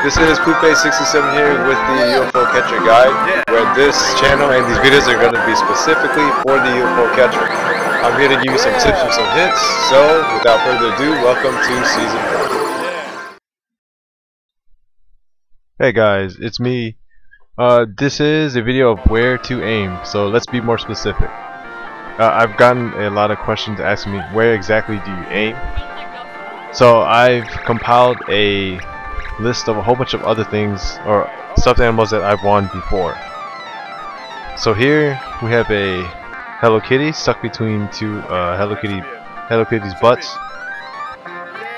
This is Poupe67 here with the UFO Catcher guide, where this channel and these videos are going to be specifically for the UFO Catcher. I'm here to give you some tips and some hints, so without further ado, welcome to Season 1. Hey guys, it's me. This is a video of where to aim, so let's be more specific. I've gotten a lot of questions asking me, where exactly do you aim? So I've compiled a list of a whole bunch of other things or stuffed animals that I've won before. So here we have a Hello Kitty stuck between two Hello Kitty's butts,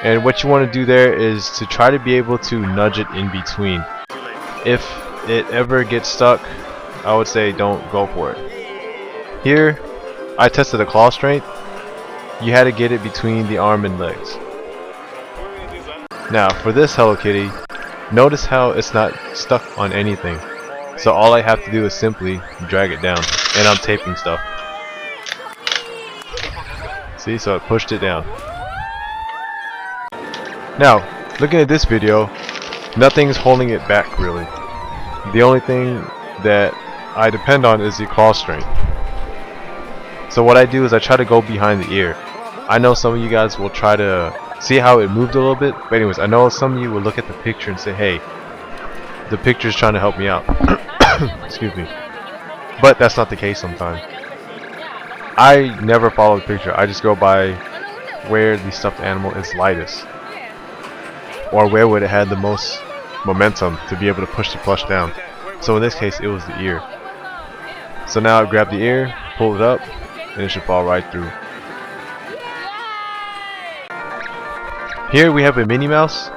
and what you want to do there is to try to be able to nudge it in between. If it ever gets stuck, I would say don't go for it. Here I tested the claw strength. You had to get it between the arm and legs. Now for this Hello Kitty, notice how it's not stuck on anything. So all I have to do is simply drag it down, and I'm taping stuff. See, so it pushed it down. Now, looking at this video, nothing's holding it back really. The only thing that I depend on is the claw strength. So what I do is I try to go behind the ear. I know some of you guys will try to see how it moved a little bit, but anyways, I know some of you will look at the picture and say, hey, the picture's trying to help me out. Excuse me. But that's not the case sometimes. I never follow the picture. I just go by where the stuffed animal is lightest, or where would it have the most momentum to be able to push the plush down. So in this case, it was the ear. So now I grab the ear, pull it up, and it should fall right through. Here we have a Minnie Mouse.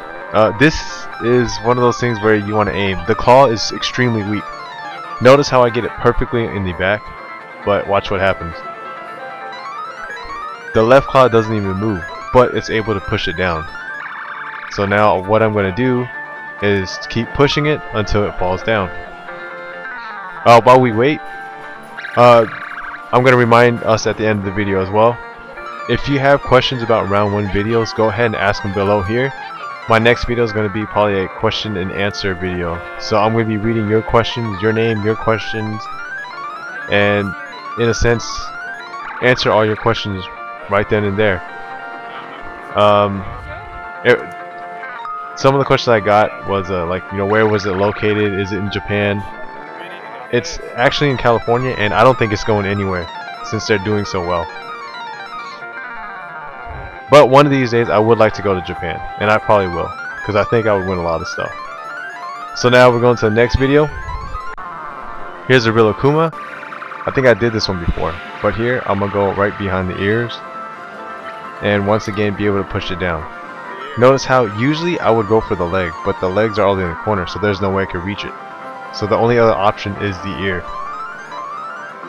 This is one of those things where you want to aim. The claw is extremely weak. Notice how I get it perfectly in the back, but watch what happens. The left claw doesn't even move, but it's able to push it down. So now what I'm going to do is keep pushing it until it falls down. While we wait, I'm going to remind us at the end of the video as well. If you have questions about round 1 videos, go ahead and ask them below here. My next video is going to be probably a question and answer video. So I'm going to be reading your questions, your name, your questions, and in a sense, answer all your questions right then and there. Some of the questions I got was like, you know, where was it located? Is it in Japan? It's actually in California, and I don't think it's going anywhere since they're doing so well. But one of these days I would like to go to Japan, and I probably will, because I think I would win a lot of stuff. So now we're going to the next video. Here's a real Akuma. I think I did this one before, but here I'm going to go right behind the ears, and once again be able to push it down. Notice how usually I would go for the leg, but the legs are all in the corner, so there's no way I could reach it. So the only other option is the ear.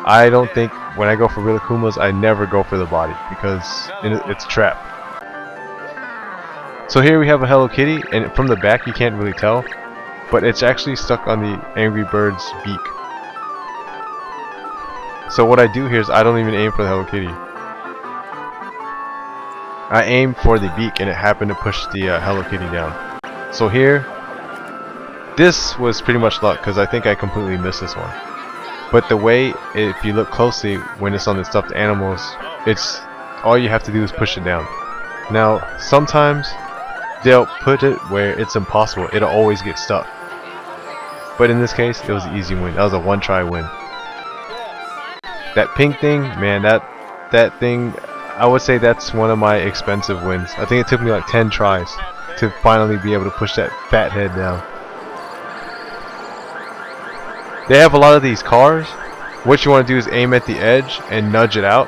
I don't think when I go for real Akumas, I never go for the body, because it's a trap. So here we have a Hello Kitty, and from the back you can't really tell, but it's actually stuck on the Angry Bird's beak. So what I do here is I don't even aim for the Hello Kitty. I aim for the beak, and it happened to push the Hello Kitty down. So here, this was pretty much luck, because I think I completely missed this one. But the way, if you look closely, when it's on the stuffed animals, it's all you have to do is push it down. Now, sometimes they'll put it where it's impossible. It'll always get stuck. But in this case, it was an easy win. That was a one-try win. That pink thing, man, that thing, I would say that's one of my expensive wins. I think it took me like 10 tries to finally be able to push that fat head down. They have a lot of these cars. What you want to do is aim at the edge and nudge it out.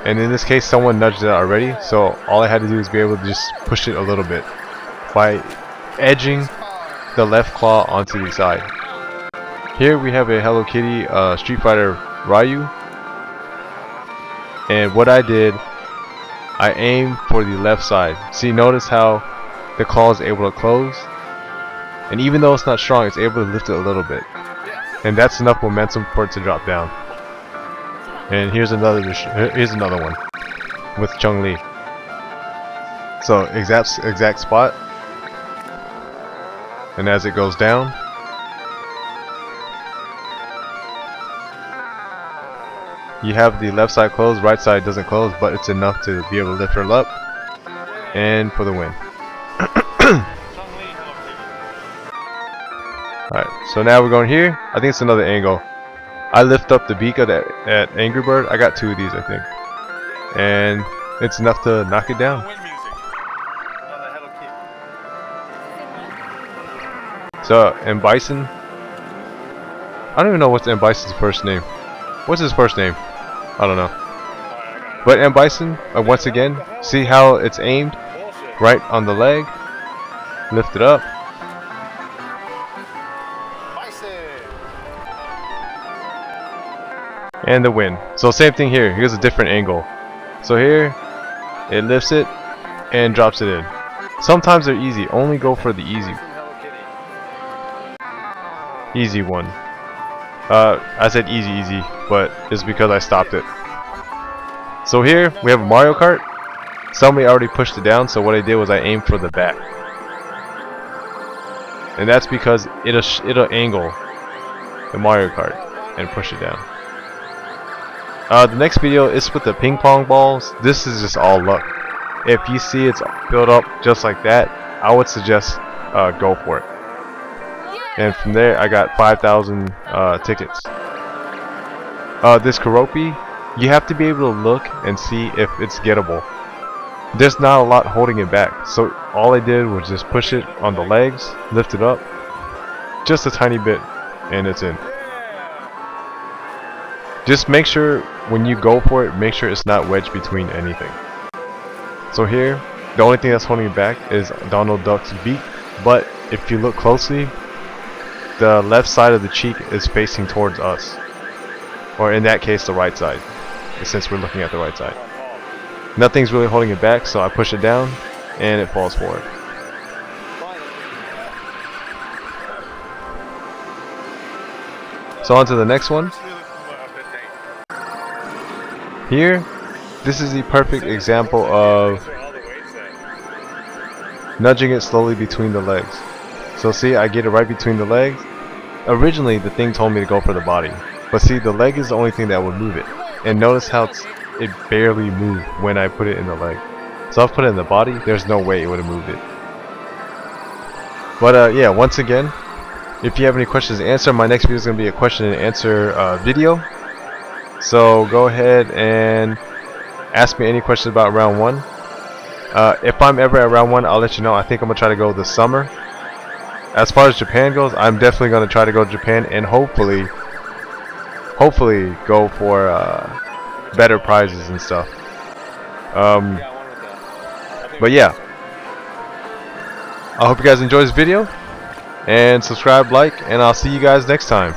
And in this case, someone nudged it out already, so all I had to do is be able to just push it a little bit by edging the left claw onto the side. Here we have a Hello Kitty Street Fighter Ryu, and what I did, I aimed for the left side. See, notice how the claw is able to close, and even though it's not strong, it's able to lift it a little bit, and that's enough momentum for it to drop down. And here's another one with Chun-Li. So exact spot. And as it goes down, you have the left side closed, right side doesn't close, but it's enough to be able to lift her up and for the win. Alright, so now we're going here. I think it's another angle. I lift up the beak of that Angry Bird. I got 2 of these, I think. And it's enough to knock it down. So, M. Bison. I don't even know what's M. Bison's first name. What's his first name? I don't know. But M. Bison, once again, see how it's aimed right on the leg. Lift it up. And the win. So same thing here. Here's a different angle. So here, it lifts it and drops it in. Sometimes they're easy. Only go for the easy one. I said easy, but it's because I stopped it. So here we have a Mario Kart. Somebody already pushed it down, so what I did was I aimed for the back, and that's because it'll angle the Mario Kart and push it down. The next video is with the ping pong balls. This is just all luck. If you see it's built up just like that, I would suggest go for it. And from there I got 5,000 tickets. This Karopi, you have to be able to look and see if it's gettable. There's not a lot holding it back, so all I did was just push it on the legs, lift it up just a tiny bit, and it's in. Just make sure when you go for it, make sure it's not wedged between anything. So here, the only thing that's holding it back is Donald Duck's beak, but if you look closely, the left side of the cheek is facing towards us, or in that case the right side, since we're looking at the right side. Nothing's really holding it back, so I push it down and it falls forward. So on to the next one. Here, this is the perfect example of nudging it slowly between the legs. So see, I get it right between the legs. Originally the thing told me to go for the body, but see, the leg is the only thing that would move it. And notice how it barely moved when I put it in the leg. So I've put it in the body, there's no way it would have moved it. But yeah, once again, if you have any questions to answer, my next video is going to be a question and answer video. So go ahead and ask me any questions about round 1. If I'm ever at round 1, I'll let you know. I think I'm going to try to go this summer. As far as Japan goes, I'm definitely going to try to go to Japan and hopefully go for better prizes and stuff. But yeah, I hope you guys enjoyed this video, and subscribe, like, and I'll see you guys next time.